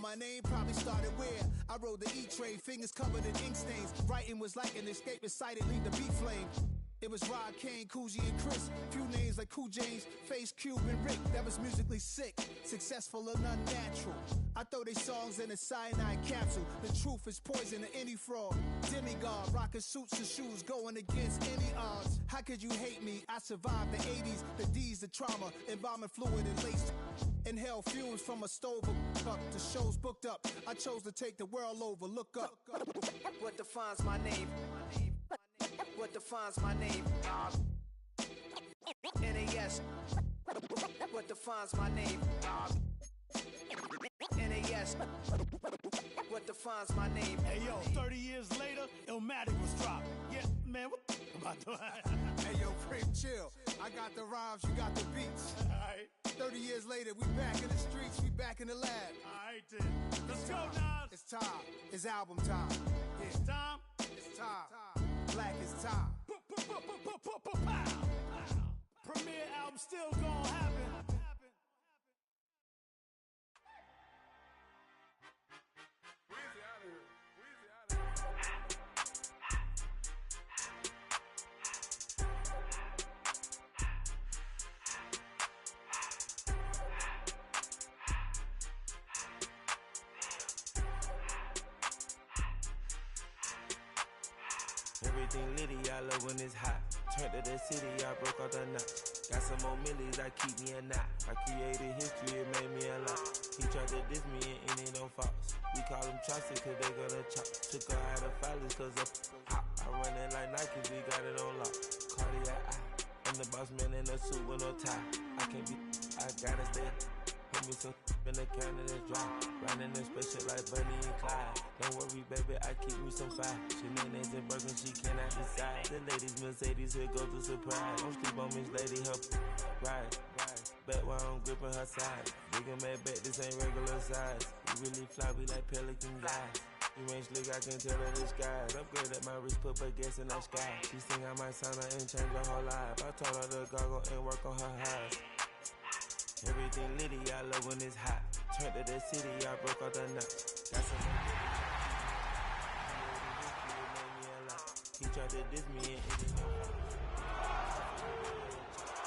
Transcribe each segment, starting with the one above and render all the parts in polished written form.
my name probably started where I rode the E-train, fingers covered in ink stains. Writing was like an escape excited, leave the beat flame. It was Rod, Kane, Coogee, and Chris. Few names like Cool James, Face, Cube, and Rick. That was musically sick, successful and unnatural. I throw they songs in a cyanide capsule. The truth is poison to any fraud. Demigod, rocking suits and shoes, going against any odds. How could you hate me? I survived the 80s, the D's, the trauma, embalming fluid and lace. Inhale fumes from a stove up. The show's booked up. I chose to take the world over. Look up. What defines my name? What defines my name? NAS. What defines my name? NAS. What defines my name? Hey yo, 30 years later, Illmatic was dropped. Yeah, man, what about that? Hey yo, Prim, chill. I got the rhymes, you got the beats. Alright. 30 years later, we back in the streets, we back in the lab. Alright then. Let's go, Nas. It's time. It's album time. Yeah. It's time. It's time. Black is time. Premiere album still gonna happen. Everything litty, I love when it's hot. Turned to the city, I broke all the knots. Got some more millies that keep me a knot. I created history, it made me a lot. He tried to diss me and it don't false. We call them chopsticks cause they gonna chop. Took her out of filers cause of hot. I run it like Nike, we got it on lock. Cardiac eye. I'm the boss man in a suit with no tie. I can't be, I gotta stay. Put me some in the can of this dry. Riding in special like Bunny and Clyde. Don't worry, baby, I keep me some fire. Shenanigans and Birkin, she cannot decide. The ladies, Mercedes, here goes the surprise. Don't sleep on Miss Lady, help ride. Bet while I'm gripping her side. Big and mad bet, this ain't regular size. We really fly, we like pelican guys. You ain't slick, I can tell her the skies. Upgrade at my wrist, put baguettes in the sky. She think I might sign her and change her whole life. I told her to goggle and work on her eyes. Everything litty, I love when it's hot. Turned to the city, I broke all the knots. Got some he tried to diss me and it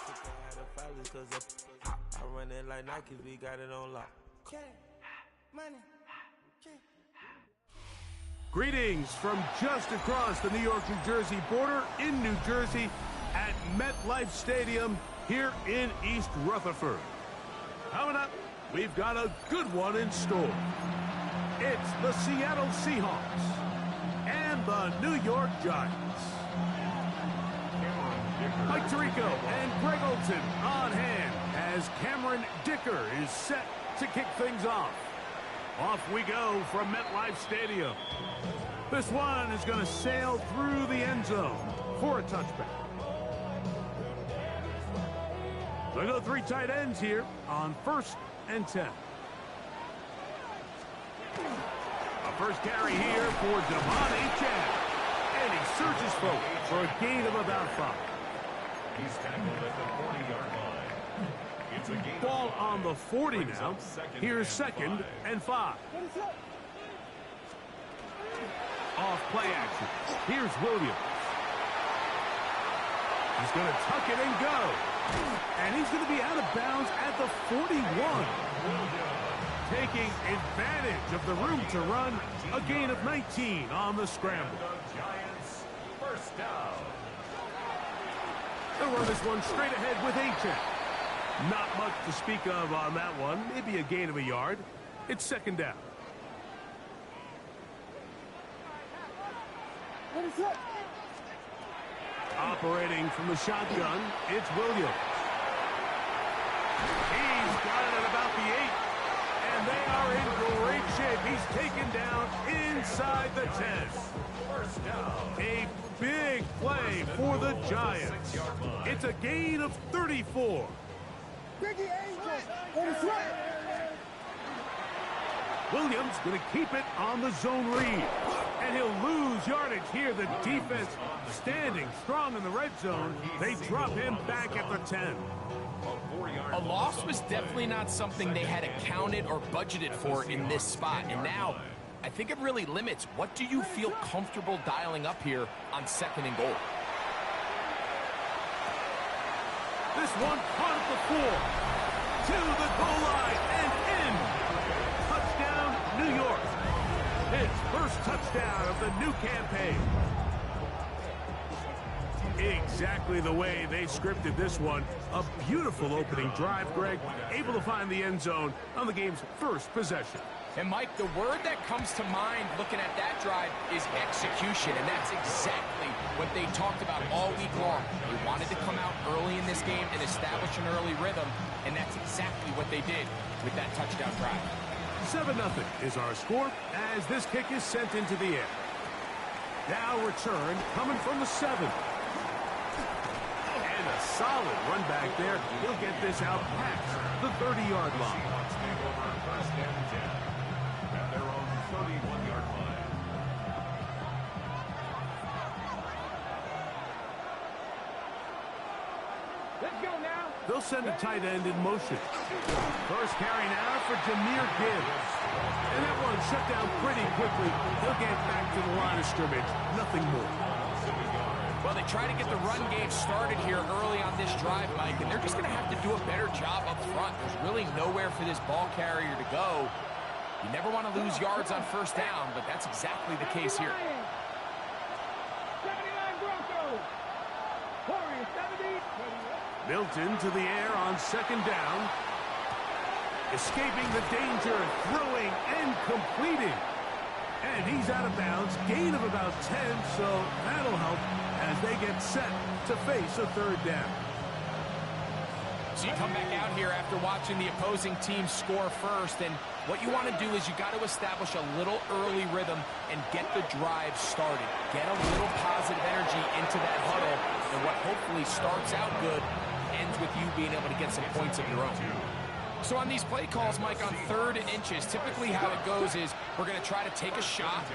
took her out of filers cause of hot. I run it like Nike, we got it on lock. Money. Greetings from just across the New York-New Jersey border in New Jersey at MetLife Stadium here in East Rutherford. Coming up, we've got a good one in store. It's the Seattle Seahawks and the New York Giants. Mike Tirico and Greg Olson on hand as Cameron Dicker is set to kick things off. Off we go from MetLife Stadium. This one is going to sail through the end zone for a touchback. They go three tight ends here on 1st and 10. A first carry here for Devon Chan. And he surges forward for a gain of about 5. He's tackled at the 40-yard line. It's a gain. Ball on the 40 now. Here's 2nd and 5. Off play action. Here's Williams. He's going to tuck it and go. And he's going to be out of bounds at the 41. Taking advantage of the room to run. A gain of 19 on the scramble. The Giants, first down. They'll run this one straight ahead with Achan. Not much to speak of on that one. Maybe a gain of a yard. It's 2nd down. Operating from the shotgun, it's Williams. He's got it at about the 8. And they are in great shape. He's taken down inside the 10. First down. A big play for the Giants. It's a gain of 34. Williams going to keep it on the zone read. And he'll lose yardage here. The defense standing strong in the red zone. They drop him back at the 10. A loss was definitely not something they had accounted or budgeted for in this spot. And now, I think it really limits what do you feel comfortable dialing up here on 2nd and goal. This one caught at the 4. To the goal line and in. Touchdown, New York. His first touchdown of the new campaign. Exactly the way they scripted this one. A beautiful opening drive, Greg. Able to find the end zone on the game's first possession. And, Mike, the word that comes to mind looking at that drive is execution, and that's exactly what they talked about all week long. They wanted to come out early in this game and establish an early rhythm, and that's exactly what they did with that touchdown drive. 7-0 is our score as this kick is sent into the air. Now return coming from the 7. And a solid run back there. He'll get this out past the 30-yard line. First and 10 at their own 31-yard line. Let's go now. They'll send a tight end in motion. First carry now for Jahmyr Gibbs. And that one shut down pretty quickly. He'll get back to the line of scrimmage. Nothing more. Well, they try to get the run game started here early on this drive, Mike, and they're just going to have to do a better job up front. There's really nowhere for this ball carrier to go. You never want to lose yards on first down, but that's exactly the case here. 79 Broncos. Warriors 70. Milton to the air on 2nd down. Escaping the danger, throwing and completing. And he's out of bounds. Gain of about 10, so that'll help as they get set to face a 3rd down. So you come back out here after watching the opposing team score first, and what you want to do is you got to establish a little early rhythm and get the drive started. Get a little positive energy into that huddle, and what hopefully starts out good ends with you being able to get some points of your own. So on these play calls, Mike, on 3rd and inches, typically how it goes is we're going to try to take a shot,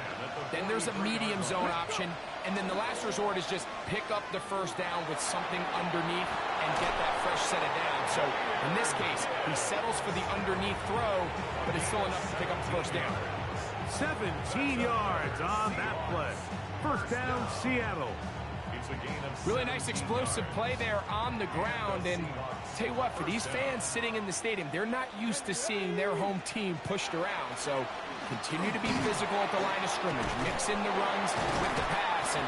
then there's a medium zone option, and then the last resort is just pick up the first down with something underneath and get that fresh set of down. So in this case, he settles for the underneath throw, but it's still enough to pick up the first down. 17 yards on that play. First down, Seattle. Really nice explosive play there on the ground, and tell you what, for these fans sitting in the stadium, they're not used to seeing their home team pushed around, so continue to be physical at the line of scrimmage, mix in the runs with the pass, and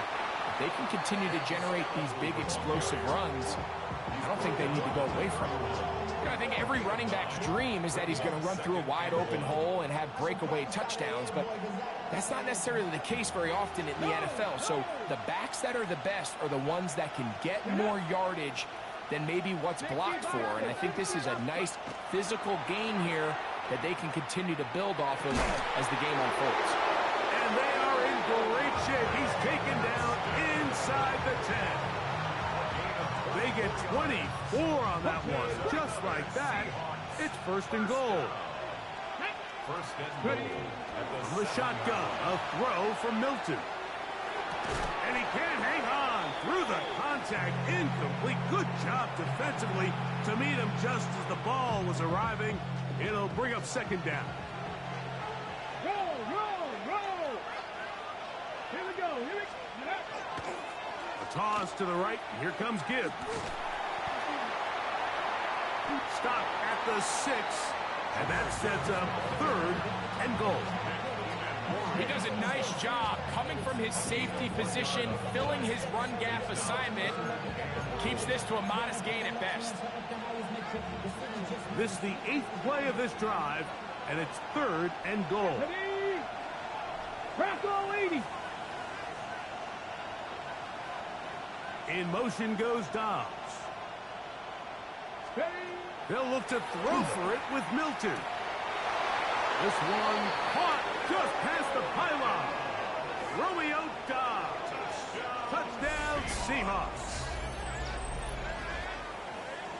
if they can continue to generate these big explosive runs, I don't think they need to go away from it. I think every running back's dream is that he's going to run through a wide open hole and have breakaway touchdowns, but that's not necessarily the case very often in the NFL. So the backs that are the best are the ones that can get more yardage than maybe what's blocked for. And I think this is a nice physical gain here that they can continue to build off of as the game unfolds. And they are in great shape. He's taken down inside the 10. They get 24 on that one. Just like that, it's 1st and goal. First and goal. From the shotgun, a throw from Milton. And he can't hang on through the contact. Incomplete. Good job defensively to meet him just as the ball was arriving. It'll bring up 2nd down. Roll, roll, roll. Here we go. Here we go. A toss to the right. Here comes Gibbs. Stop at the 6. And that sets up 3rd and goal. He does a nice job coming from his safety position, filling his run gap assignment. Keeps this to a modest gain at best. This is the 8th play of this drive, and it's 3rd and goal. Ready? Bronco 80. In motion goes Dobbs. Ready? They'll look to throw for it with Milton. This one caught just past the pylon. Romeo Dobbs. Touchdown, Seahawks.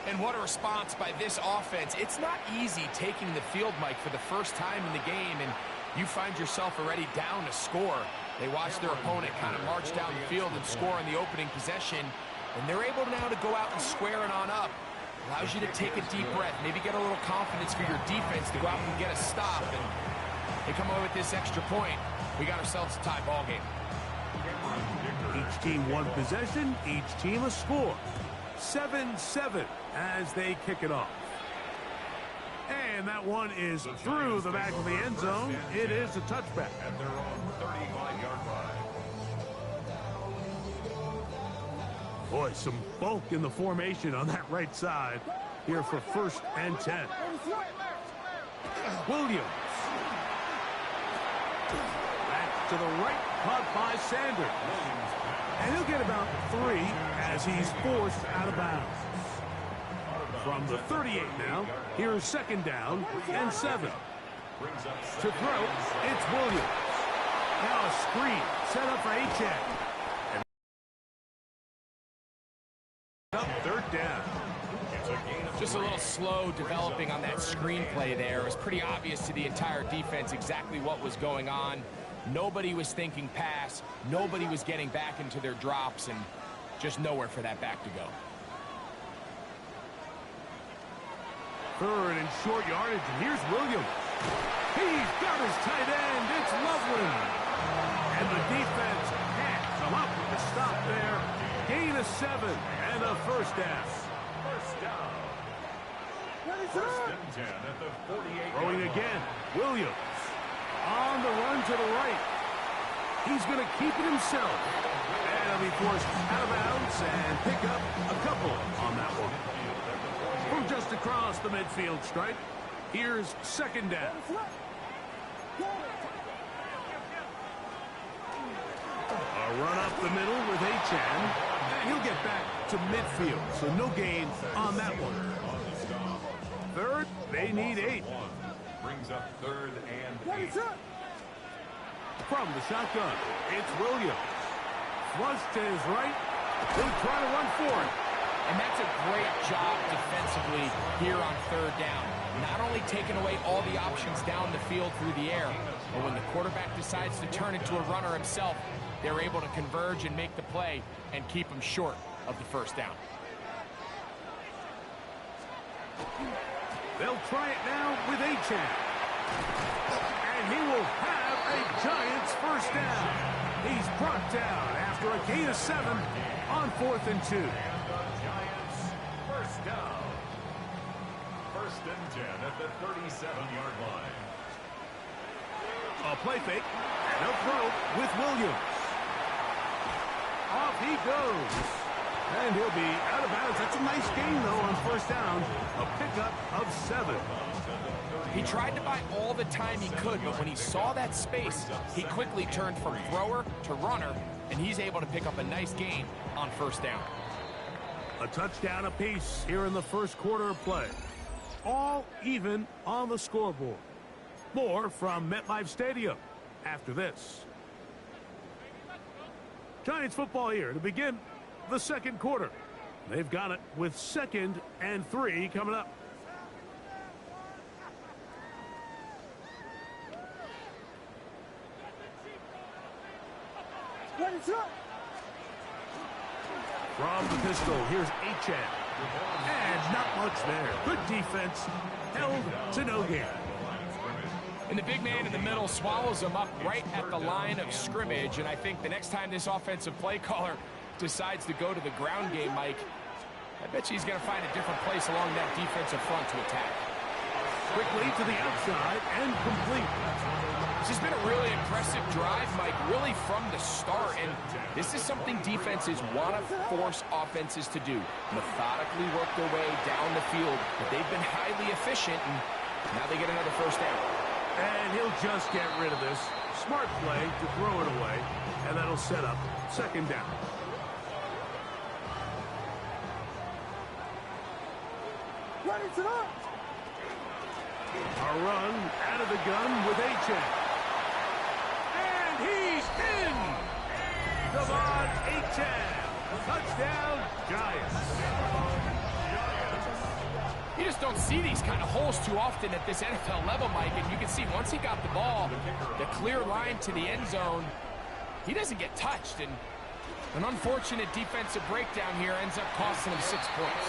And what a response by this offense. It's not easy taking the field, Mike, for the first time in the game, and you find yourself already down a score. They watch their opponent kind of march down the field and score on the opening possession, and they're able now to go out and square it on up. Allows you to take a deep breath, maybe get a little confidence for your defense to go out and get a stop. And they come away with this extra point. We got ourselves a tie ball game. Each team one possession, each team a score. 7-7 as they kick it off. And that one is through the back of the end zone. It is a touchback. At their own 35-yard line. Boy, some bulk in the formation on that right side here for 1st and 10. Williams. Back to the right, caught by Sanders. And he'll get about 3 as he's forced out of bounds. From the 38 now, here's 2nd down and 7. To throw, it's Williams. Now a screen set up for Achane. And 3rd down. Just a little slow developing on that screenplay there. It was pretty obvious to the entire defense exactly what was going on. Nobody was thinking pass. Nobody was getting back into their drops, and just nowhere for that back to go. 3rd and short yardage, and here's Williams. He's got his tight end. It's Loveland. And the defense can't come up with a stop there. Gain of 7 and a 1st down. First down. 1st and 10 at the 48. Throwing again, Williams. On the run to the right. He's going to keep it himself. And he'll be forced out of bounds and pick up a couple on that one. From just across the midfield stripe, here's 2nd down. A run up the middle with Achane. He'll get back to midfield, so no gain on that one. 3rd, they need 8. Brings up 3rd and 8. From the shotgun, it's Williams. Flush to his right. He'll try to run for it. And that's a great job defensively here on 3rd down. Not only taking away all the options down the field through the air, but when the quarterback decides to turn into a runner himself, they're able to converge and make the play and keep him short of the 1st down. They'll try it now with Achane. And he will have a Giants 1st down. He's brought down after a gain of 7 on 4th and 2. Giants 1st down. 1st and 10 at the 37-yard line. A play fake, and a throw with Williams. Off he goes. And he'll be out of bounds. That's a nice gain, though, on 1st down. A pickup of 7. He tried to buy all the time he could, but when he saw that space, he quickly turned from thrower to runner, and he's able to pick up a nice gain on 1st down. A touchdown apiece here in the 1st quarter of play. All even on the scoreboard. More from MetLife Stadium after this. Giants football here to begin the 2nd quarter. They've got it with 2nd and 3 coming up. From the pistol, here's Achane. And not much there. Good defense. Held to no gain. And the big man in the middle swallows him up right at the line of scrimmage. And I think the next time this offensive play caller decides to go to the ground game, Mike, I bet you he's going to find a different place along that defensive front to attack. Quickly to the outside and complete. This has been a really impressive drive, Mike, really from the start. And this is something defenses want to force offenses to do. Methodically work their way down the field. But they've been highly efficient, and now they get another 1st down. And he'll just get rid of this. Smart play to throw it away. And that'll set up 2nd down. A run out of the gun with Achane. And he's in! Devon Achane. Touchdown, Giants. You just don't see these kind of holes too often at this NFL level, Mike. And you can see once he got the ball, the clear line to the end zone, he doesn't get touched, and an unfortunate defensive breakdown here ends up costing him 6 points.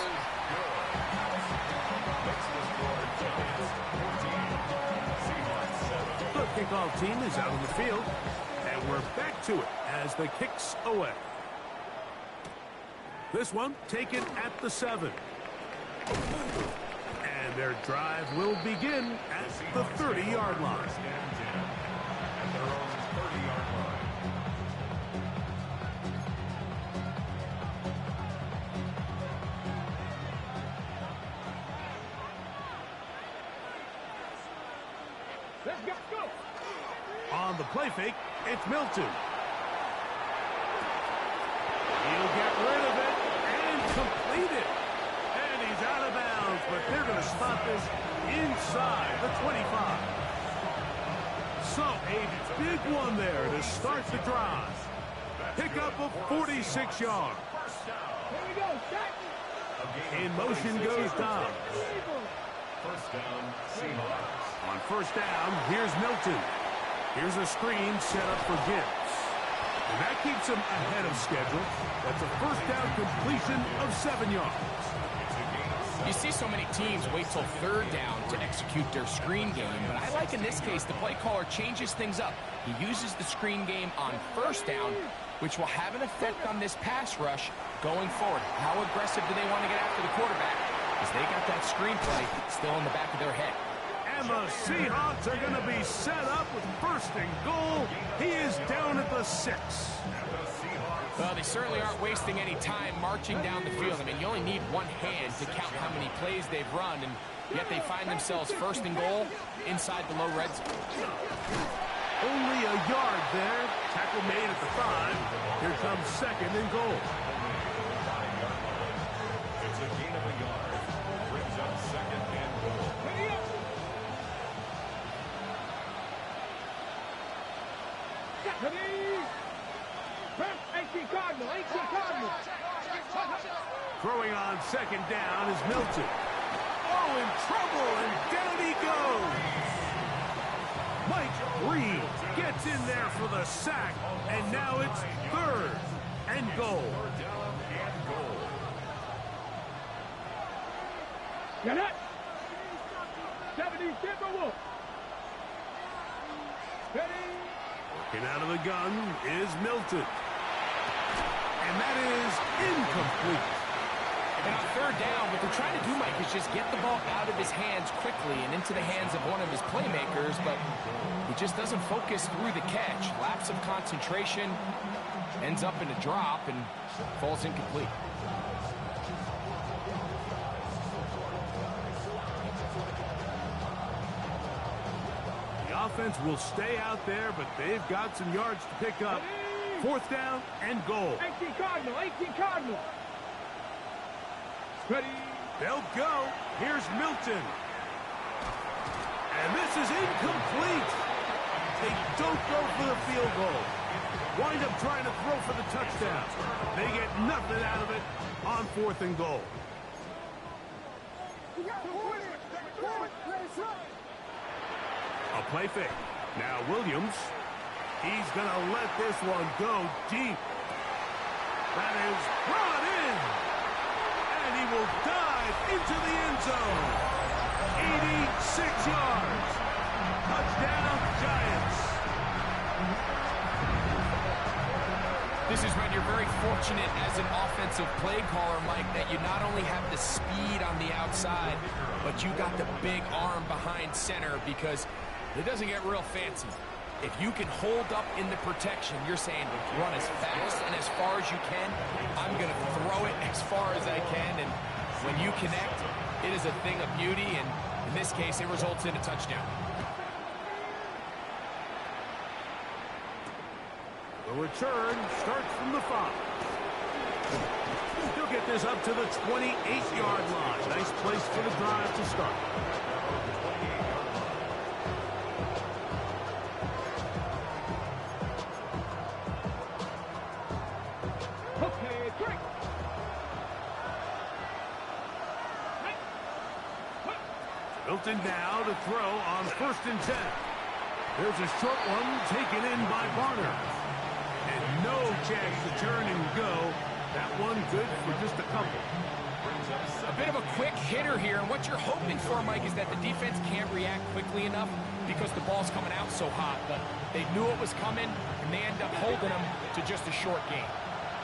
The kickoff team is out on the field, and we're back to it as the kick's away. This one taken at the 7. And their drive will begin at the 30-yard line. At their own 30-yard line. Let's go. On the play fake, it's Milton. He'll get rid of it and complete it. And he's out of bounds, but they're going to spot this inside the 25. So a big one there to start the drive. Pickup of 46 yards. Here we go, set. In motion goes Dobbs. First down, Seahawks. On first down, here's Milton. Here's a screen set up for Gibbs. And that keeps him ahead of schedule. That's a first down completion of 7 yards. You see so many teams wait till third down to execute their screen game, but I like in this case the play caller changes things up. He uses the screen game on first down, which will have an effect on this pass rush going forward. How aggressive do they want to get after the quarterback? Because they got that screen play still in the back of their head. And the Seahawks are going to be set up with first and goal. He is down at the 6. Well, they certainly aren't wasting any time marching down the field. I mean, you only need one hand to count how many plays they've run, and yet they find themselves first and goal inside the low red zone. Only a yard there. Tackle made at the 5. Here comes second and goal. It's a gain of a yard. Brings up second and goal. Throwing on second down is Milton. Oh, in trouble, and down he goes. Mike Reed gets in there for the sack, and now it's third and goal. Get it. 70 Timberwolves. Ready. Working out of the gun is Milton. And that is incomplete. And on third down, what they're trying to do, Mike, is just get the ball out of his hands quickly and into the hands of one of his playmakers, but he just doesn't focus through the catch. Lapse of concentration, ends up in a drop, and falls incomplete. The offense will stay out there, but they've got some yards to pick up. Fourth down and goal. 18 Cardinal. Ready. They'll go. Here's Milton. And this is incomplete. They don't go for the field goal. Wind up trying to throw for the touchdown. They get nothing out of it on fourth and goal. A play fake. Now Williams. He's going to let this one go deep. That is brought in. And he will dive into the end zone. 86 yards. Touchdown, Giants. This is when you're very fortunate as an offensive play caller, Mike, that you not only have the speed on the outside, but you got the big arm behind center, because it doesn't get real fancy. If you can hold up in the protection, you're saying run as fast and as far as you can. I'm going to throw it as far as I can, and when you connect, it is a thing of beauty, and in this case, it results in a touchdown. The return starts from the 5. He'll get this up to the 28-yard line. Nice place for the drive to start. Okay, trick. Milton now to throw on 1st and 10. There's a short one taken in by Barner. And no chance to turn and go. That one good for just a couple. A bit of a quick hitter here, and what you're hoping for, Mike, is that the defense can't react quickly enough because the ball's coming out so hot, but they knew it was coming, and they end up holding them to just a short game.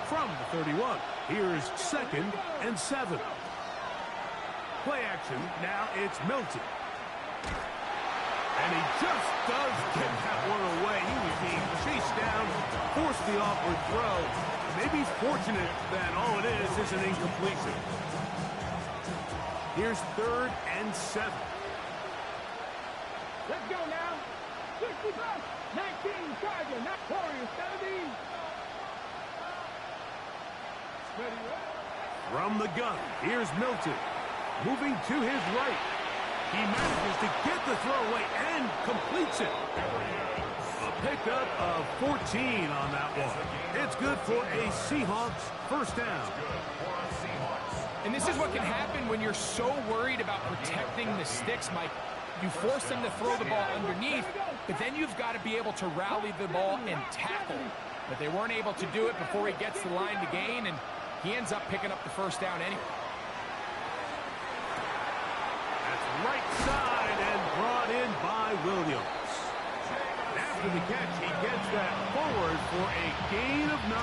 From the 31, here's 2nd and 7. Play action, now it's Milton. And he just does get that one away. He was being chased down, forced the awkward throw. Maybe he's fortunate that all it is an incompletion. Here's 3rd and 7. Let's go now. 60 bucks. 19 Charger, not Warriors 17. From the gun, here's Milton. Moving to his right. He manages to get the throw away and completes it. A pickup of 14 on that one. It's good for a Seahawks first down. And this is what can happen when you're so worried about protecting the sticks, Mike. You force them to throw the ball underneath, but then you've got to be able to rally the ball and tackle. But they weren't able to do it before he gets the line to gain, and he ends up picking up the first down anyway. That's right side and brought in by Williams. After the catch, he gets that forward for a gain of 9.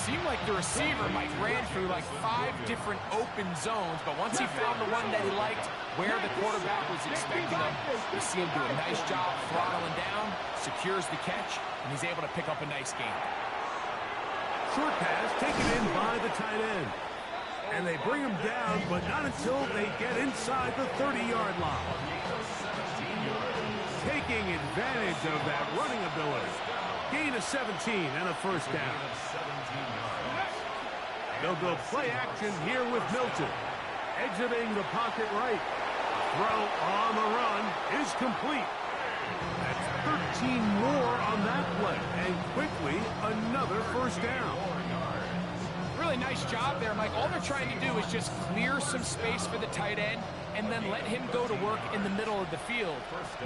Seemed like the receiver, Mike, ran through like 5 different open zones, but once he found the one that he liked, where the quarterback was expecting him, you see him do a nice job throttling down, secures the catch, and he's able to pick up a nice gain. Short pass taken in by the tight end. And they bring him down, but not until they get inside the 30-yard line. Taking advantage of that running ability. Gain of 17 and a first down. They'll go play action here with Milton. Exiting the pocket right. Throw on the run is complete. That's 13 more on that play. And quickly, another first down. Really nice job there, Mike. All they're trying to do is just clear some space for the tight end and then let him go to work in the middle of the field.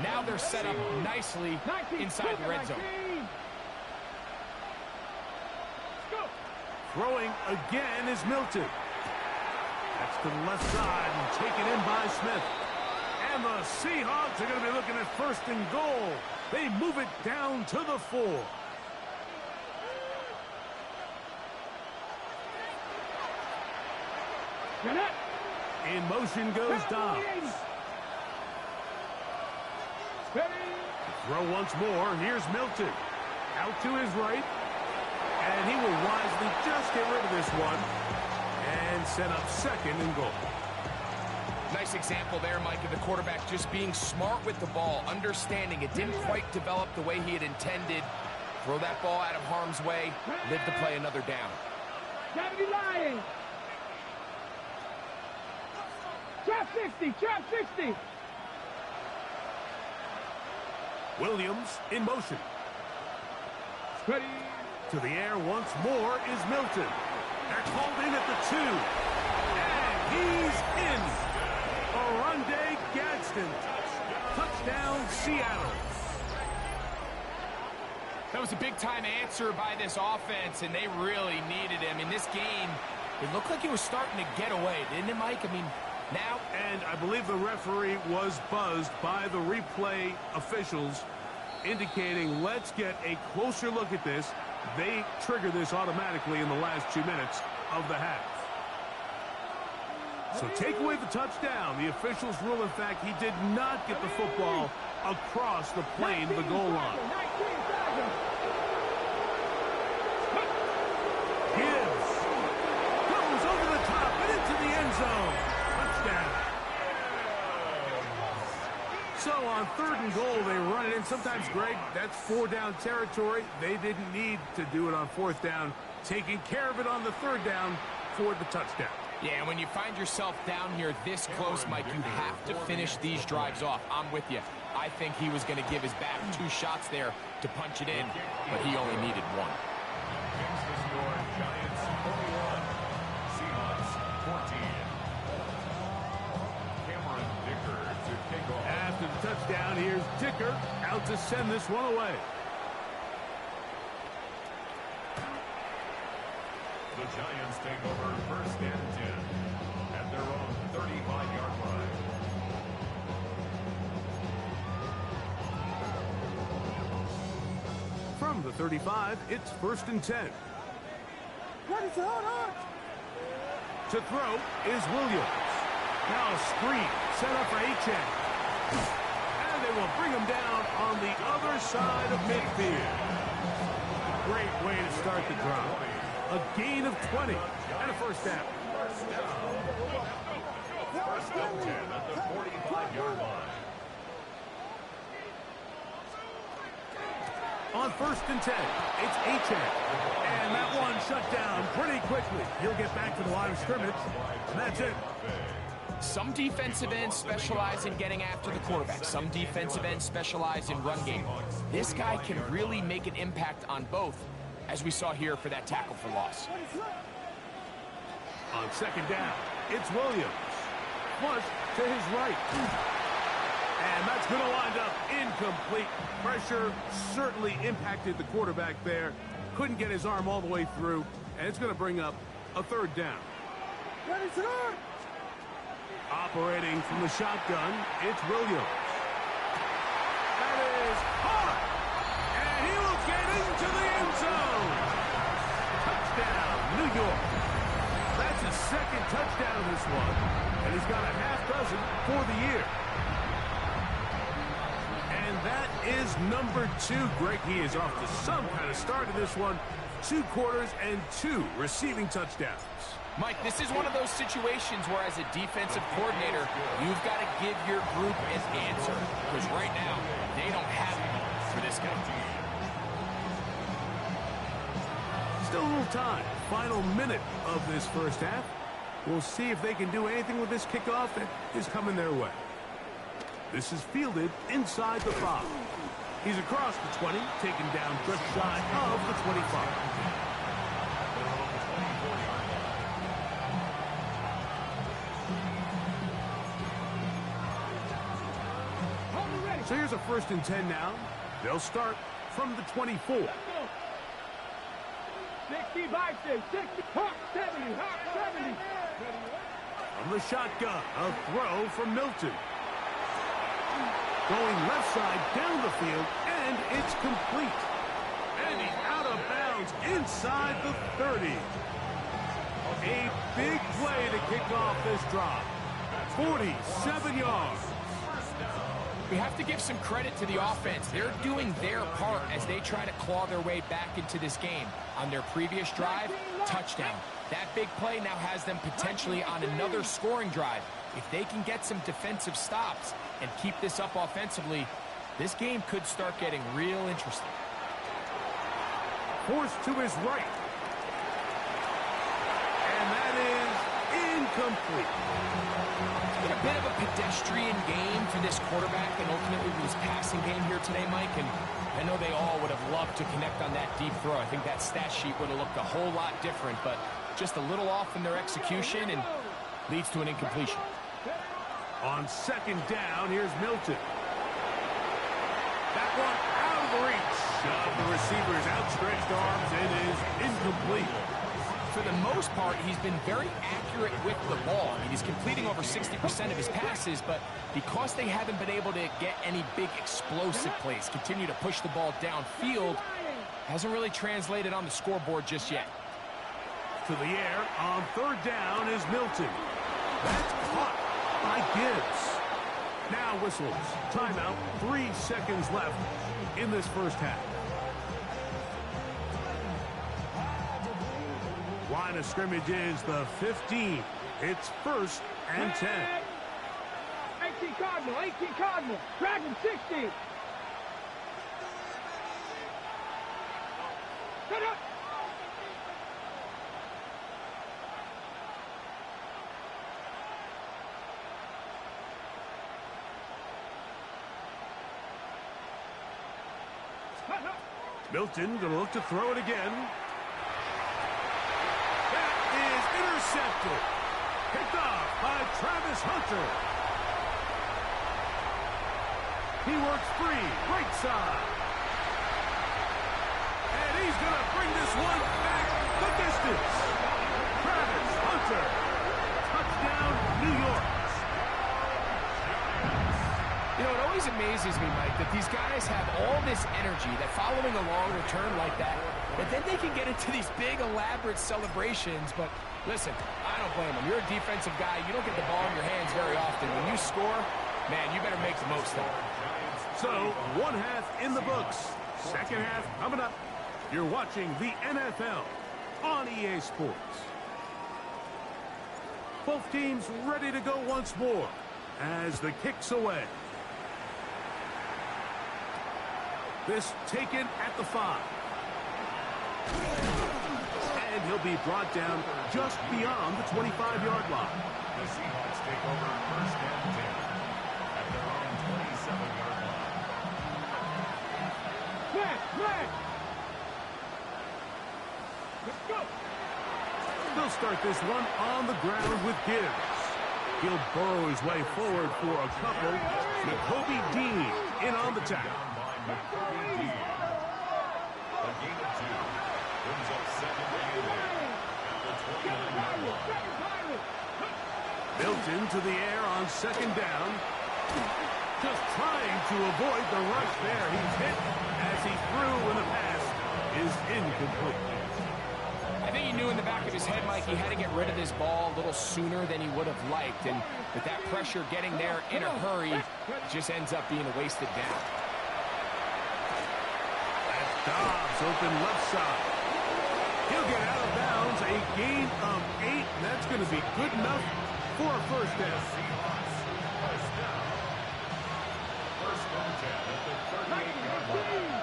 Now they're set up nicely inside the red zone. Throwing again is Milton. That's to the left side and taken in by Smith. And the Seahawks are going to be looking at 1st and goal. They move it down to the 4. In motion goes Dobbs. Throw once more. Here's Milton. Out to his right. And he will wisely just get rid of this one and set up 2nd and goal. Nice example there, Mike, of the quarterback just being smart with the ball, understanding it didn't quite develop the way he had intended. Throw that ball out of harm's way, live to play another down. Gotta be lying. Trap 60, trap 60. Williams in motion. Ready. To the air once more is Milton. They're called in at the 2. And he's in. Oronde Gadsden. Touchdown, Seattle. That was a big-time answer by this offense, and they really needed him. In this game, it looked like he was starting to get away, didn't it, Mike? I mean, now... And I believe the referee was buzzed by the replay officials, indicating, let's get a closer look at this. They trigger this automatically in the last 2 minutes of the half. So take away the touchdown. The officials rule, in fact, he did not get the football across the plane to the goal line. Gibbs goes over the top and into the end zone. Touchdown. So on 3rd and goal, they run it in. Sometimes, Greg, that's 4-down territory. They didn't need to do it on 4th down. Taking care of it on the 3rd down for the touchdown. Yeah, when you find yourself down here this close, Mike, you have to finish these drives off. I'm with you. I think he was going to give his back 2 shots there to punch it in, but he only needed 1. Giants 41, Seahawks 14. Cameron Dicker to kick off. After the touchdown, here's Dicker out to send this one away. The Giants take over 1st and 10 at their own 35-yard line. From the 35, it's 1st and 10. To throw is Williams. Now a screen set up for Achane. And they will bring him down on the other side of midfield. Great way to start the drive. A gain of 20 and a first down. First and 10 at the 45-yard line. On 1st and 10, it's Achane. And that one shut down pretty quickly. He'll get back to the line of scrimmage, and that's it. Some defensive ends specialize in getting after the quarterback. Some defensive ends specialize in run game. This guy can really make an impact on both, as we saw here for that tackle for loss. On 2nd down, it's Williams. Flush to his right. And that's going to wind up incomplete. Pressure certainly impacted the quarterback there. Couldn't get his arm all the way through. And it's going to bring up a 3rd down. Operating from the shotgun, it's Williams. That is hard. And he will get into the end zone. Touchdown, New York. That's his 2nd touchdown of this one. And he's got a half dozen for the year. And that is number 2. Greg, he is off to some kind of start in this one. 2 quarters and 2 receiving touchdowns. Mike, this is one of those situations where as a defensive coordinator, you've got to give your group an answer. Because right now, they don't have it for this guy. Still a little time. Final minute of this first half. We'll see if they can do anything with this kickoff that is coming their way. This is fielded inside the 5. He's across the 20, taken down just shy of the 25. So here's a 1st and 10 now. They'll start from the 24. 65, 60, hot 70, hot 70. From the shotgun, a throw from Milton. Going left side down the field, and it's complete. And he's out of bounds inside the 30. A big play to kick off this drive. 47 yards. We have to give some credit to the offense. They're doing their part as they try to claw their way back into this game. On their previous drive, touchdown. That big play now has them potentially on another scoring drive. If they can get some defensive stops and keep this up offensively, this game could start getting real interesting. Forced to his right. And that is incomplete. It's been a bit of a pedestrian game for this quarterback and ultimately this passing game here today, Mike. And I know they all would have loved to connect on that deep throw. I think that stat sheet would have looked a whole lot different, but just a little off in their execution and leads to an incompletion. On 2nd down, here's Milton. That one out of the reach of the receiver's outstretched arms. It is incomplete. For the most part, he's been very accurate with the ball. I mean, he's completing over 60% of his passes, but because they haven't been able to get any big explosive plays, continue to push the ball downfield, hasn't really translated on the scoreboard just yet. To the air on 3rd down is Milton. That's caught by Gibbs. Now whistles. Timeout. 3 seconds left in this first half. Line of scrimmage is the 15. It's 1st and 10. 18 Cardinal, 18 Cardinal. Dragon 60. Set up. Milton going to look to throw it again. That is intercepted. Picked off by Travis Hunter. He works free, right side. And he's going to bring this one back the distance. always amazes me, Mike, that these guys have all this energy, that following a long return like that then they can get into these big, elaborate celebrations. But listen, I don't blame them. You're a defensive guy. You don't get the ball in your hands very often. When you score, man, you better make the most of it. So, one half in the books. Second half coming up. You're watching the NFL on EA Sports. Both teams ready to go once more as the kick's away. This taken at the 5. And he'll be brought down just beyond the 25-yard line. The Seahawks take over first and 10 at their own 27-yard line. Flag! Let's go! They'll start this one on the ground with Gibbs. He'll burrow his way forward for a couple. Nakobe Dean in on the tackle. A gain of 2. Brings up second and 8 at the 29-yard line. Milton to the air on second down. Just trying to avoid the rush there. He's hit as he threw when the pass is incomplete. I think he knew in the back of his head, Mike, he had to get rid of this ball a little sooner than he would have liked. And with that pressure getting there in a hurry, it just ends up being a wasted down. That's Dobbs open left side. He'll get out of bounds. A gain of 8. And that's going to be good enough for a first down. First down. First and 10 at the 38-yard line.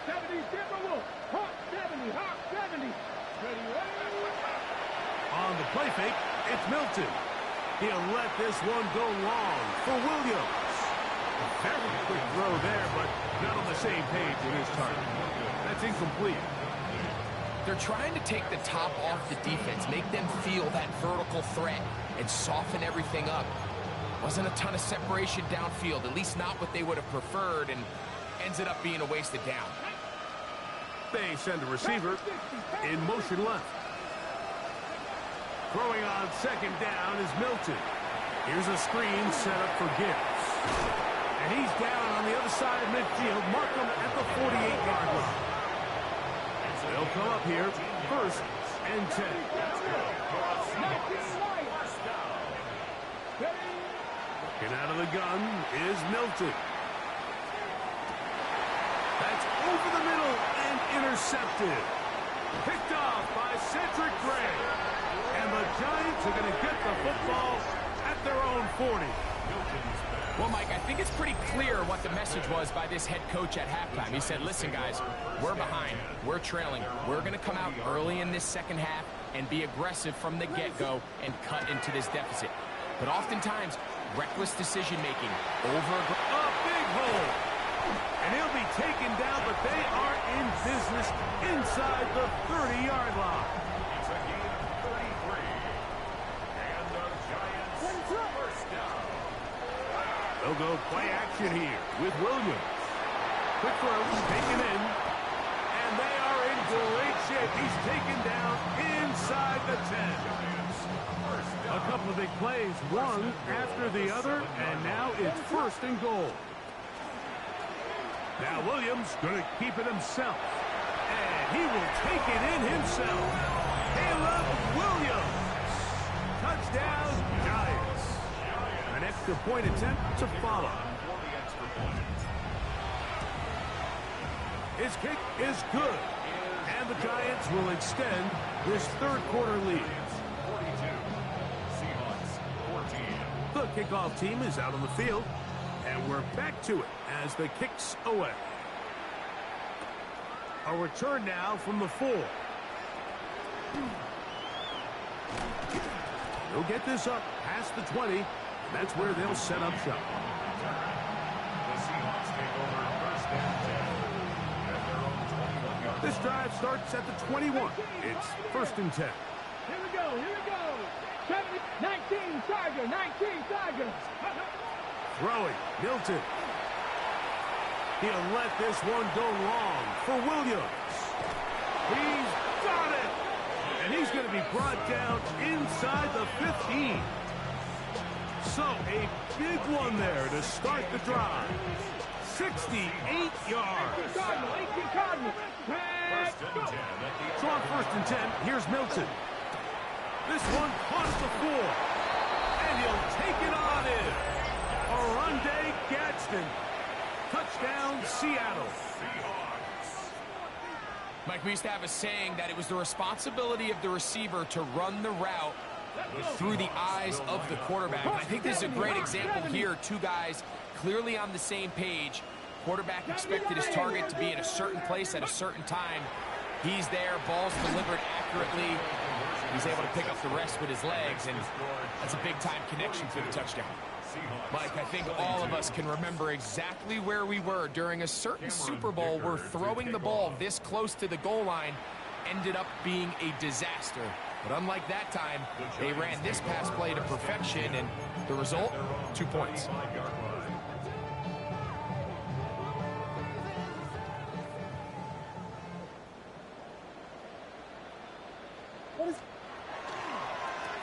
70, Timberwolves. Hawk 70, Hawk 70. Ready, On the play fake, it's Milton. He'll let this one go long for Williams. A very quick throw there, but not on the same page with his target. That's incomplete. They're trying to take the top off the defense, make them feel that vertical threat, and soften everything up. Wasn't a ton of separation downfield, at least not what they would have preferred, and ends it up being a wasted down. They send a receiver in motion left. Throwing on second down is Milton. Here's a screen set up for Gibbs. And he's down on the other side of midfield. Mark him at the 48-yard line. They'll come up here, first and 10. Looking out of the gun is Milton. That's over the middle and intercepted. Picked off by Cedric Gray. And the Giants are going to get the football at their own 40. Well, Mike, I think it's pretty clear what the message was by this head coach at halftime. He said, listen, guys, we're behind. We're trailing. We're going to come out early in this second half and be aggressive from the get-go and cut into this deficit. But oftentimes, reckless decision-making over a big hole. And he'll be taken down, but they are in business inside the 30-yard line. It's a gain of 33. And the Giants first down. They'll go play action here with Williams. Quick throw, taken in. And they are in great shape. He's taken down inside the 10. A couple of big plays, one after the other, and now it's first and goal. Now Williams going to keep it himself. And he will take it in himself. Caleb Williams. Touchdown, Giants. An extra point attempt to follow. His kick is good. And the Giants will extend this third quarter lead. 42. Seahawks 14. The kickoff team is out on the field. And we're back to it as the kick's away. A return now from the 4. They'll get this up past the 20. And that's where they'll set up shop. The Seahawks take over first and 10 at their own 21-yard line. This drive starts at the 21. It's first and 10. Here we go. 70, 19, Tiger, 19, Tiger. Throwing, Milton. He'll let this one go long for Williams. He's got it! And he's going to be brought down inside the 15. So, a big one there to start the drive. 68 yards. 18 Cardinals. First and 10 at the So on 1st and 10, here's Milton. This one past the 4. And he'll take it on in. Oronde Gadsden. Touchdown, Seattle. Mike, we used to have a saying that it was the responsibility of the receiver to run the route through the eyes of the quarterback. And I think this is a great example here. Two guys clearly on the same page. Quarterback expected his target to be in a certain place at a certain time. He's there, ball's delivered accurately. He's able to pick up the rest with his legs, and that's a big-time connection for the touchdown. Mike, I think all of us can remember exactly where we were during a certain Super Bowl where throwing the ball this close to the goal line ended up being a disaster. But unlike that time, they ran this pass play to perfection, and the result, 2 points.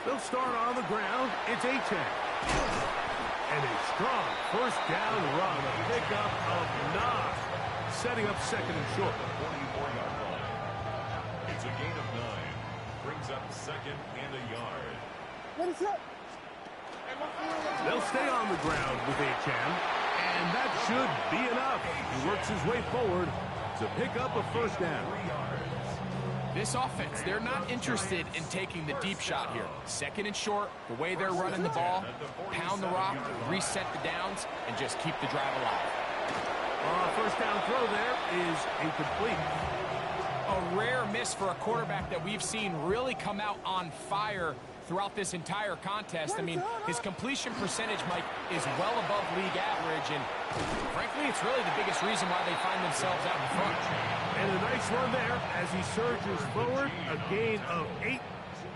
They'll start on the ground. It's A-10. And a strong first down run. A pickup of 9. Setting up 2nd and short. 44-yard line. It's a gain of 9. Brings up 2nd and a yard. What is up? They'll stay on the ground with A-10. And that should be enough. He works his way forward to pick up a first down. This offense, they're not interested in taking the deep shot here. 2nd and short, the way they're running the ball, pound the rock, reset the downs, and just keep the drive alive. First down throw there is incomplete. A rare miss for a quarterback that we've seen really come out on fire throughout this entire contest. I mean, his completion percentage, Mike, is well above league average, and frankly, it's really the biggest reason why they find themselves out in front. And a nice run there as he surges forward, a gain of 8,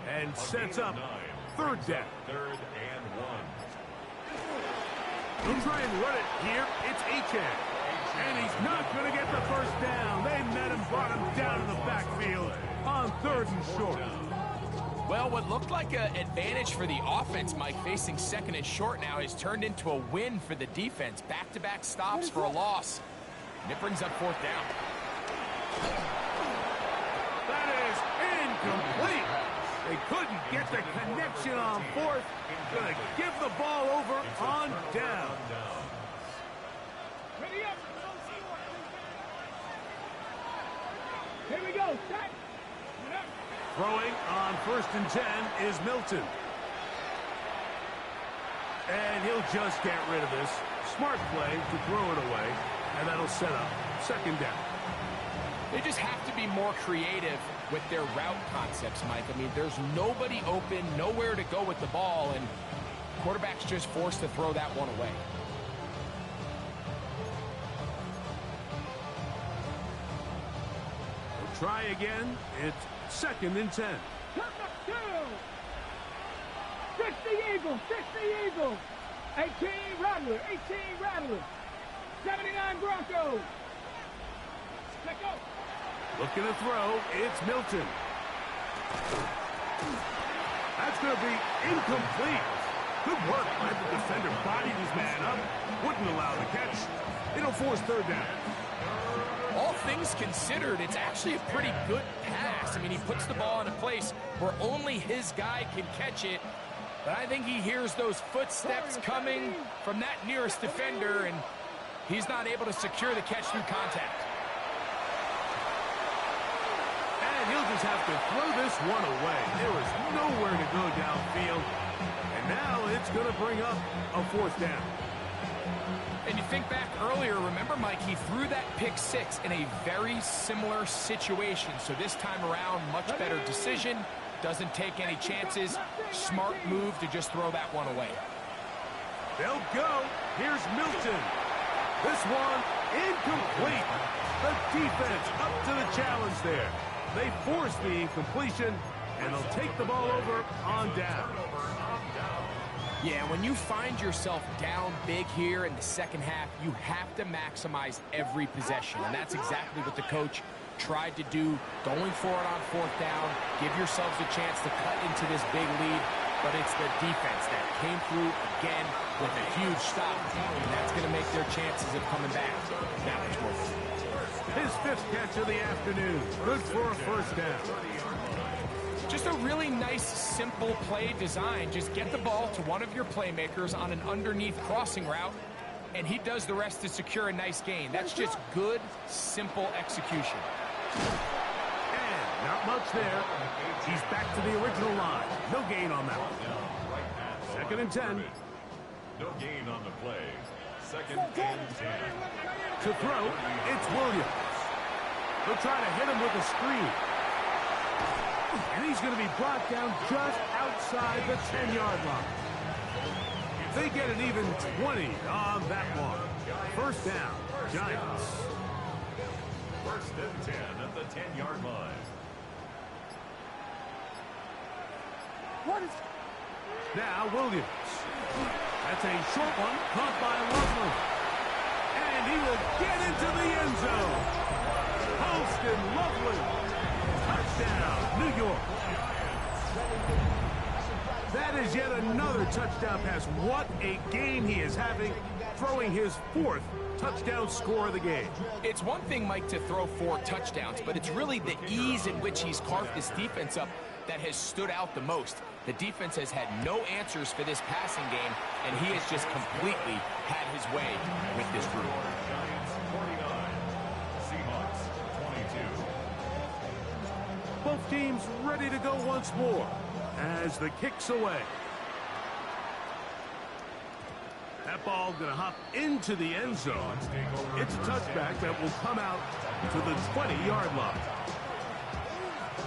and sets up 3rd down. 3rd and 1. He'll try and run it here. It's A-10. And he's not going to get the first down. They met him, brought him down to the backfield on 3rd and short. Well, what looked like an advantage for the offense, Mike, facing 2nd and short now, has turned into a win for the defense. Back-to-back stops for a loss. And it brings up 4th down. That is incomplete. They couldn't get the connection on 4th. Gonna give the ball over on down. Ready up. Here we go. Set. Throwing on 1st and 10 is Milton. And he'll just get rid of this. Smart play to throw it away. And that'll set up 2nd down. They just have to be more creative with their route concepts, Mike. I mean, there's nobody open, nowhere to go with the ball, and quarterback's just forced to throw that one away. We'll try again. It's 2nd and 10. Come up, 2. 60 Eagles, 60 Eagles. 18 Rattler, 18 Rattler. 79 Broncos. Let's go. Looking to throw, it's Milton. That's going to be incomplete. Good work by the defender. Bodied his man up. Wouldn't allow the catch. It'll force 3rd down. All things considered, it's actually a pretty good pass. I mean, he puts the ball in a place where only his guy can catch it. But I think he hears those footsteps coming from that nearest defender, and he's not able to secure the catch through contact. And he'll just have to throw this one away. There was nowhere to go downfield. And now it's going to bring up a 4th down. And you think back earlier, remember, Mike, he threw that pick 6 in a very similar situation. So this time around, much better decision. Doesn't take any chances. Smart move to just throw that one away. They'll go. Here's Milton. This one incomplete. The defense up to the challenge there. They force the incompletion, and they'll take the ball over on down. Yeah, when you find yourself down big here in the 2nd half, you have to maximize every possession. And that's exactly what the coach tried to do, going for it on 4th down. Give yourselves a chance to cut into this big lead. but it's the defense that came through again with a huge stop, and that's going to make their chances of coming back that much more. His 5th catch of the afternoon. Good for a first down. Just a really nice, simple play design. Just get the ball to one of your playmakers on an underneath crossing route, and he does the rest to secure a nice gain. That's just good, simple execution. And not much there. He's back to the original line. No gain on that one. 2nd and 10. No gain on the play. 2nd and 10. To throw, it's Williams. They'll try to hit him with a screen. And he's going to be brought down just outside the 10-yard line. They get an even 20 on that one. First down, Giants. 1st and 10 at the 10-yard line. Now Williams. That's a short one, caught by Loveland. And he will get into the end zone. Holston Loveland. Touchdown, New York. That is yet another touchdown pass. What a game he is having, throwing his 4th touchdown score of the game. It's one thing, Mike, to throw 4 touchdowns, but it's really the ease in which he's carved this defense up that has stood out the most. The defense has had no answers for this passing game, and he has just completely had his way with this group. Giants 49. Seahawks 22. Both teams ready to go once more as the kick's away. That ball going to hop into the end zone. It's a touchback that will come out to the 20-yard line.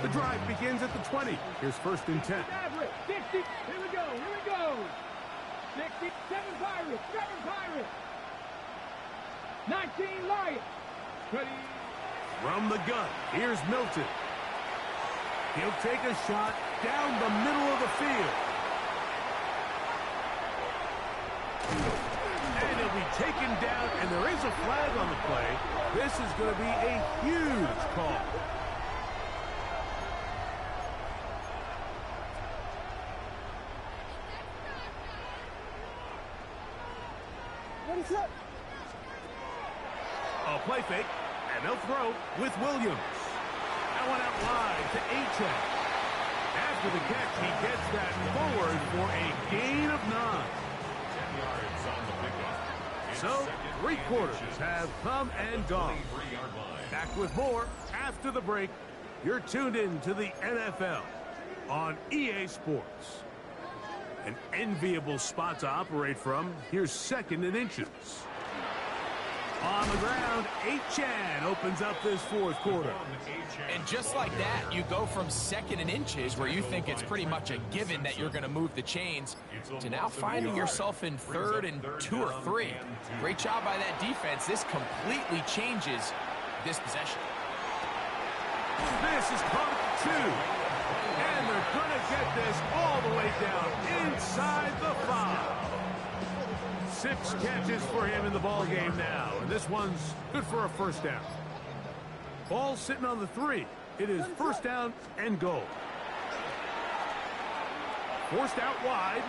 The drive begins at the 20. Here's 1st and 10. 60. Here we go. 60. 7 Pirates. 19 Lions. Ready. From the gun, here's Milton. He'll take a shot down the middle of the field. And he'll be taken down, and there is a flag on the play. This is going to be a huge call. A play fake, and they'll throw with Williams. That one out wide to Achek. After the catch, he gets that forward for a gain of 9. 10 yards on the pickup. So, 3 quarters have come and gone. 3-yard line. Back with more after the break. You're tuned in to the NFL on EA Sports. An enviable spot to operate from. Here's 2nd and inches. On the ground, Achek opens up this 4th quarter. And just like that, you go from 2nd and inches, where you think it's pretty much a given that you're going to move the chains, to now finding yourself in 3rd and 2 or 3. Great job by that defense. This completely changes this possession. This is caught at 2. And they're going to get this all the way down inside the 5. 6 catches for him in the ball game now, and this one's good for a first down. Ball sitting on the 3. It is first down and goal. Forced out wide.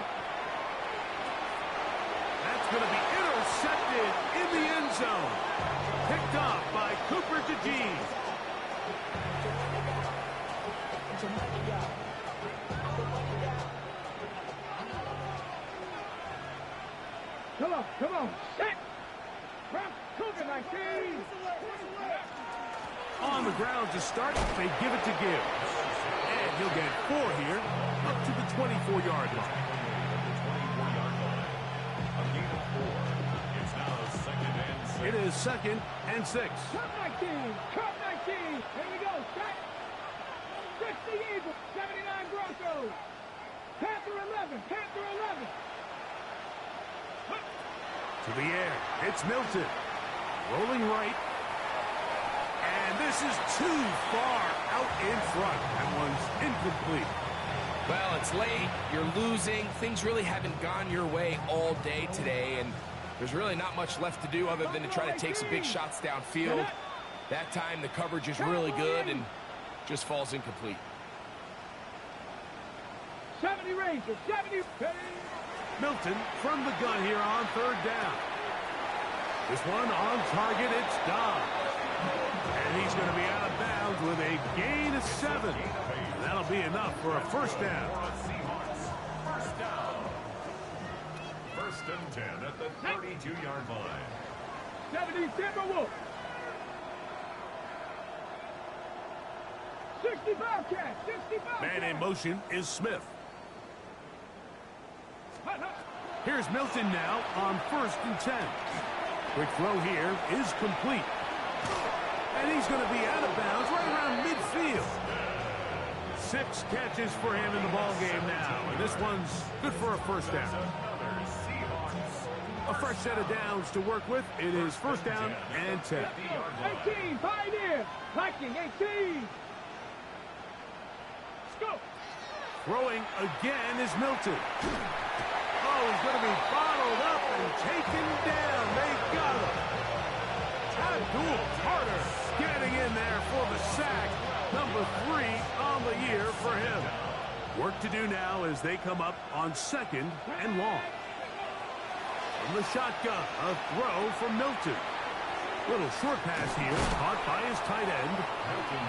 That's going to be intercepted in the end zone. Picked off by Cooper DeJean. Come on. Set. From Cougar 19. On the ground to start, they give it to Gibbs. And he'll get 4 here, up to the 24-yard line. It is 2nd and 6. Cup 19. Here we go. Set. 60 Eagles. 79 Broncos. Panther 11. To the air, it's Milton. Rolling right. And this is too far out in front. That one's incomplete. Well, it's late. You're losing. Things really haven't gone your way all day today, and there's really not much left to do other than to try to take some big shots downfield. That time, the coverage is really good and just falls incomplete. 70 Rangers, 70. Milton from the gun here on third down. This one on target, it's Dodd. And he's going to be out of bounds with a gain of 7. That'll be enough for a first down. First down. First and 10 at the 32-yard line. 70 Timberwolves. 65 catch, 65. Man in motion is Smith. Here's Milton now on first and 10. Quick throw here is complete. And he's going to be out of bounds right around midfield. 6 catches for him in the ball game now. And this one's good for a first down. A fresh set of downs to work with. It is first down and 10. 18, Pioneer. Viking, 18. Let's go. Throwing again is Milton. Oh, he's going to be bottled up and taken down. They got him. Abdul Carter getting in there for the sack. Number 3 on the year for him. Work to do now as they come up on second and long. From the shotgun, a throw from Milton. Little short pass here, caught by his tight end.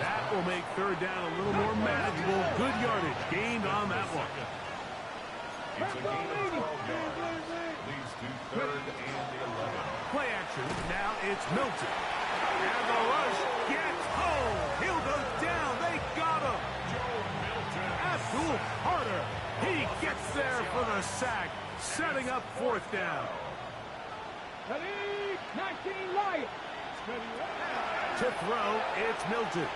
That will make third down a little more manageable. Good yardage gained on that one. It's a gain of 12 yards. Leads to third and 11. Play action. Now it's Milton. And the rush gets home. He'll go down. They got him. Joe Milton. Abdul Carter. He gets there for the sack, setting up fourth down. 19 Lions. To throw, it's Milton.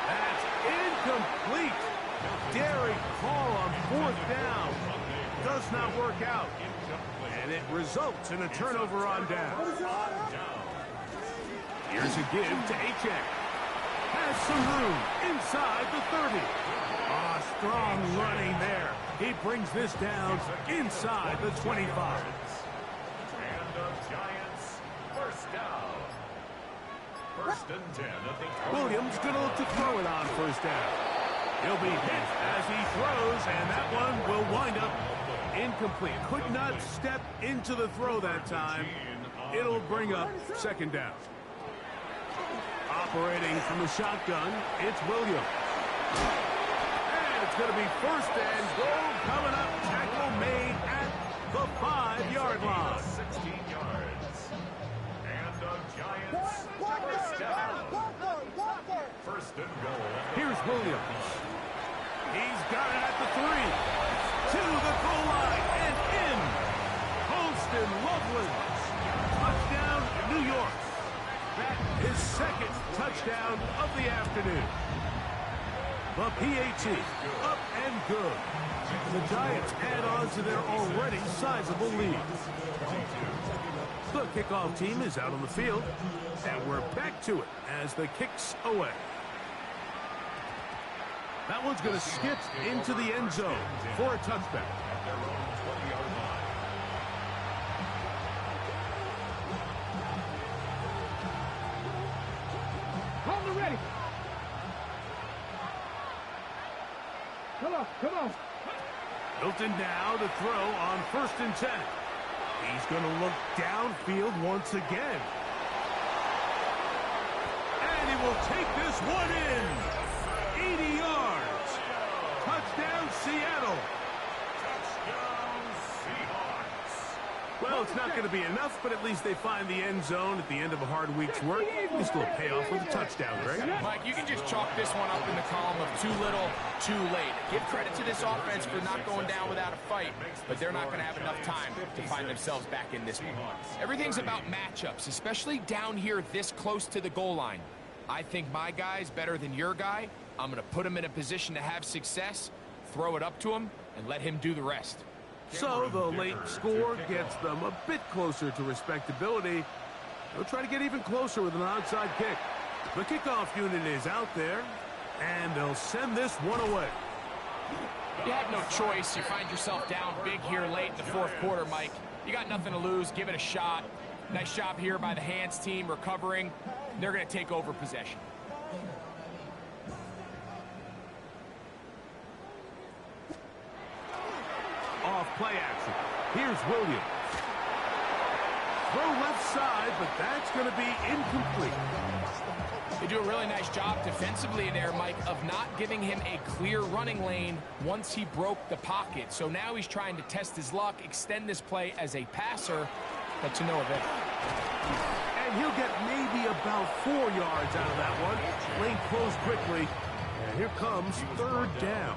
That's incomplete. Daring call on fourth down. Does not work out. And it results in a turnover on down. Here's a give to Achek. Has some room inside the 30. Strong running there. He brings this down inside the 25. And the Giants, first down. First and 10 at the Williams going to look to throw it on first down. He'll be hit as he throws, and that one will wind up incomplete. Could not step into the throw that time. It'll bring up second down. Operating from the shotgun, it's Williams. And it's going to be first and goal coming up. Tackle made at the 5-yard line. 16 yards. And the Giants, first down. First and goal. Here's Williams. He's got it at the 3. To the goal line and in. Holston Loveland. Touchdown, New York. That is second touchdown of the afternoon. The PAT up and good. The Giants add on to their already sizable lead. The kickoff team is out on the field, and we're back to it as the kick's away. That one's going to skip into the end zone for a touchback. At their own 20-yard line. Hold it ready. Come on, come on. Milton now to throw on first and 10. He's going to look downfield once again. And he will take this one in. 80 yards. Touchdown, Seattle. Touchdown, Seahawks. Well, it's not going to be enough, but at least they find the end zone at the end of a hard week's work. This will pay off with a touchdown, Greg. Mike, you can just chalk this one up in the column of too little, too late. Give credit to this offense for not going down without a fight, but they're not going to have enough time to find themselves back in this one. Everything's about matchups, especially down here this close to the goal line. I think my guy's better than your guy. I'm going to put him in a position to have success, throw it up to him, and let him do the rest. So the late score gets them a bit closer to respectability. They'll try to get even closer with an onside kick. The kickoff unit is out there, and they'll send this one away. You have no choice. You find yourself down big here late in the fourth quarter, Mike. You got nothing to lose. Give it a shot. Nice job here by the hands team recovering. They're going to take over possession. play action. Here's Williams. Throw left side, but that's going to be incomplete. They do a really nice job defensively there, Mike, of not giving him a clear running lane once he broke the pocket. So now he's trying to test his luck, extend this play as a passer, but to no avail. And he'll get maybe about 4 yards out of that one. Lane closed quickly. And here comes third down.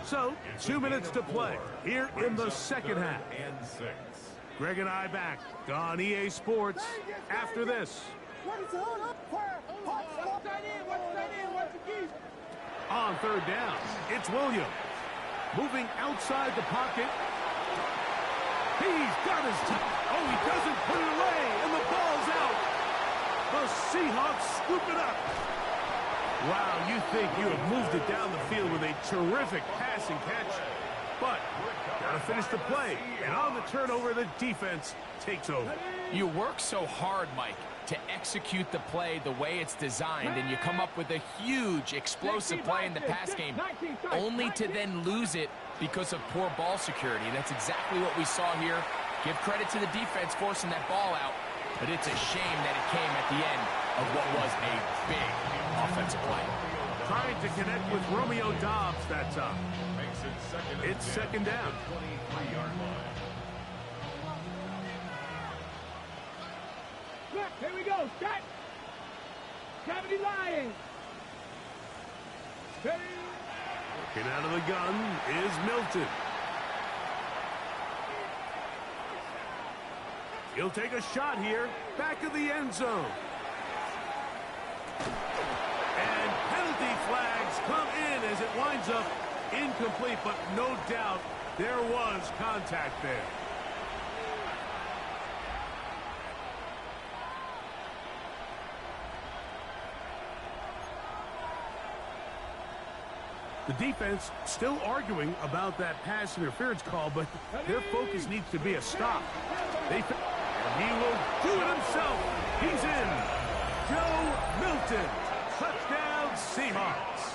So, 2 minutes to play here in the second half. Greg and I back on EA Sports after this. On third down, it's Williams. Moving outside the pocket. He's got his time. Oh, he doesn't put it away, and the ball's out. The Seahawks scoop it up. Wow, you think you have moved it down the field with a terrific passing catch. But gotta finish the play, and on the turnover, the defense takes over. You work so hard, Mike, to execute the play the way it's designed, and you come up with a huge explosive play in the pass game, only to then lose it because of poor ball security. And that's exactly what we saw here. Give credit to the defense forcing that ball out, but it's a shame that it came at the end of what was a big offensive play. Trying to connect with Romeo Doubs that time. It's second down. Here we go. Start. 70 Lions. Working out of the gun is Milton. He'll take a shot here. Back of the end zone. And penalty flags come in as it winds up incomplete, but no doubt there was contact there. The defense still arguing about that pass interference call, but their focus needs to be a stop. And he will do it himself. He's in. Joe Milton. Touchdown, Seahawks.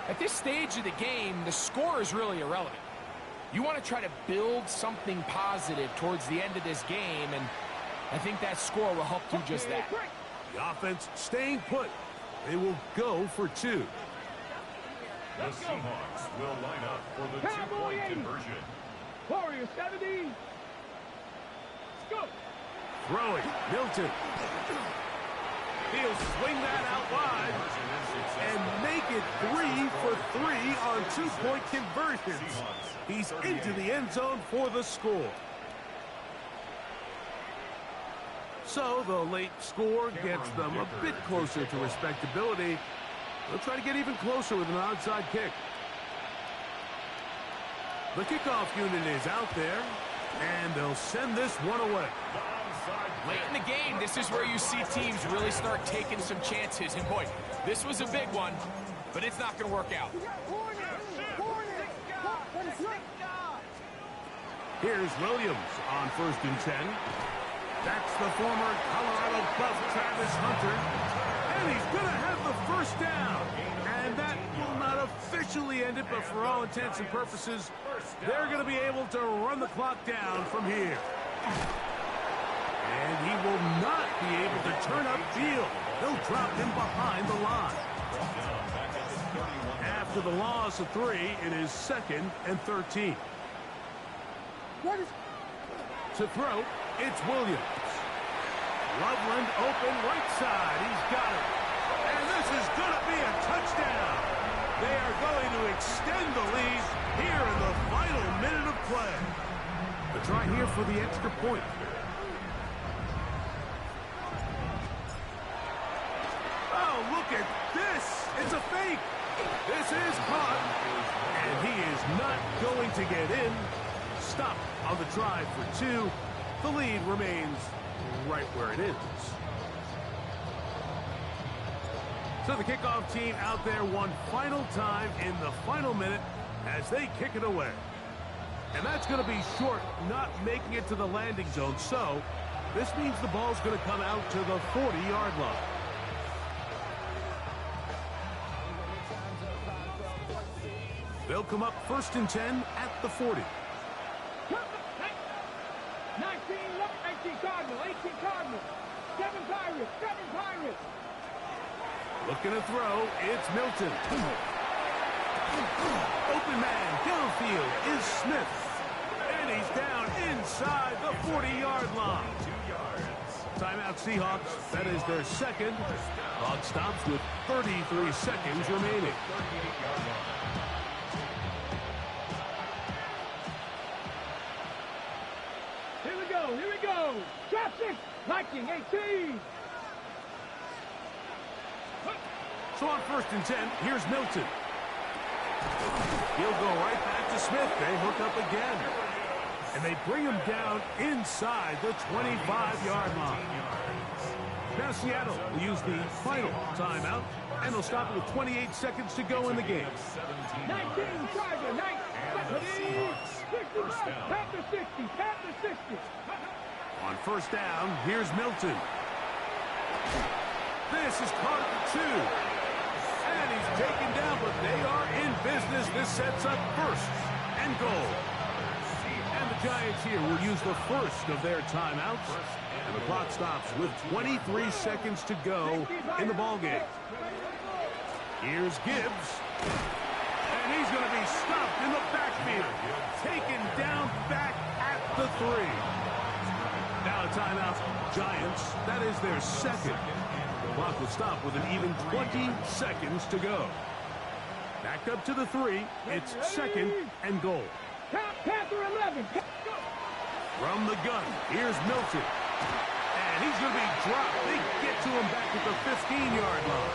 At this stage of the game, the score is really irrelevant. You want to try to build something positive towards the end of this game, and I think that score will help do just that. The offense staying put. They will go for 2. The Seahawks will line up for the two-point conversion. Warrior 70. Go. Throwing. Milton. He'll swing that out wide and make it 3 for 3 on 2-point conversions. He's into the end zone for the score. So the late score gets them a bit closer to respectability. They'll try to get even closer with an onside kick. The kickoff unit is out there, and they'll send this one away. Late in the game, this is where you see teams really start taking some chances. And boy, this was a big one, but it's not going to work out. Here's Williams on 1st and 10. That's the former Colorado Buff Travis Hunter. And he's going to have the first down. And that will not officially end it, but for all intents and purposes, they're going to be able to run the clock down from here. And he will not be able to turn upfield. They'll drop him behind the line. After the loss of 3, it is 2nd and 13. To throw, it's Williams. Loveland open right side. He's got it. And this is going to be a touchdown. They are going to extend the lead here in the final minute of play. The try here for the extra point. Oh, look at this. It's a fake. This is caught. And he is not going to get in. Stop on the drive for 2. The lead remains right where it is. So the kickoff team out there one final time in the final minute as they kick it away. And that's going to be short, not making it to the landing zone. So this means the ball's going to come out to the 40-yard line. They'll come up 1st and 10 at the 40. 19, 18 Cardinal, 18 Cardinal. 7 Pirates, 7 Pirates. Looking to throw, it's Milton. Open man, downfield is Smith. And he's down inside the 40-yard line. 2 yards. Timeout Seahawks. That is their second. Clock stops with 33 seconds remaining. 38-yard line. Here we go. Drop 6, Viking, 18. So on 1st and 10, here's Milton. He'll go right back to Smith. They hook up again. And they bring him down inside the 25-yard line. Now Seattle will use the final timeout, and they'll stop it with 28 seconds to go in the game. 19, Charger, 19, 60, Panther 60, Panther 60. On 1st down, here's Milton. This is caught at the 2. And he's taken down, but they are in business. This sets up 1st and goal. And the Giants here will use the first of their timeouts. And the clock stops with 23 seconds to go in the ballgame. Here's Gibbs. And he's going to be stopped in the backfield. Taken down back at the 3. Now a timeout, Giants. That is their second. The clock will stop with an even 20 seconds to go. Back up to the 3. It's 2nd and goal. Panther 11. From the gun, here's Milton. And he's going to be dropped. They get to him back at the 15-yard line.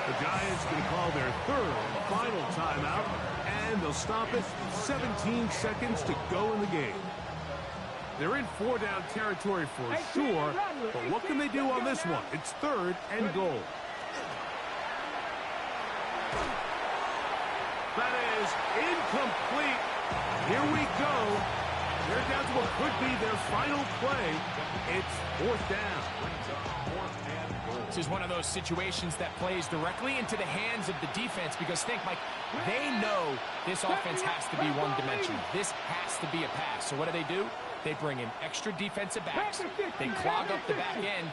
The Giants going to call their 3rd and final timeout, and they'll stop it 17 seconds to go in the game. They're in 4-down territory for sure, but what can they do on this one? It's 3rd and goal. That is incomplete. Here we go. They're down to what could be their final play. It's 4th down. This is one of those situations that plays directly into the hands of the defense because think, Mike, they know this offense has to be one-dimensional. This has to be a pass. So what do? They bring in extra defensive backs. They clog up the back end.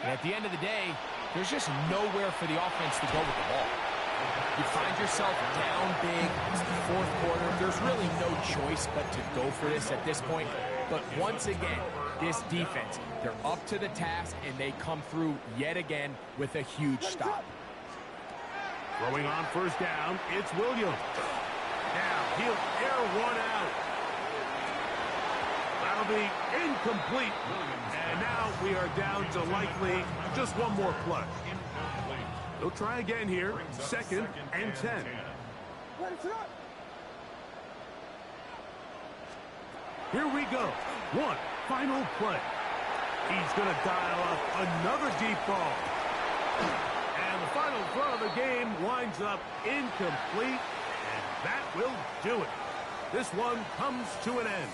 And at the end of the day, there's just nowhere for the offense to go with the ball. You find yourself down big. It's the 4th quarter. There's really no choice but to go for this at this point. But once again, this defense, they're up to the task, and they come through yet again with a huge stop. Throwing on 1st down, it's Williams. Now he'll air one out. That'll be incomplete. And now we are down to likely just one more play. They'll try again here. 2nd and 10. Here we go. One final play. He's going to dial up another deep ball. And the final throw of the game winds up incomplete. And that will do it. This one comes to an end.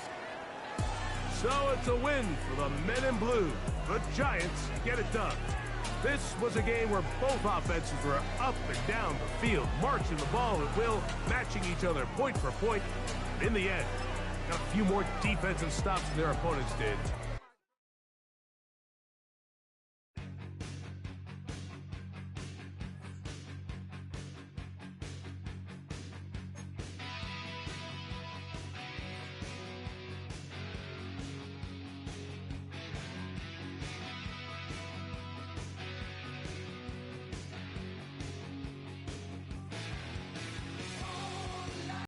So it's a win for the men in blue. The Giants get it done. This was a game where both offenses were up and down the field, marching the ball at will, matching each other point for point. In the end, got a few more defensive stops than their opponents did.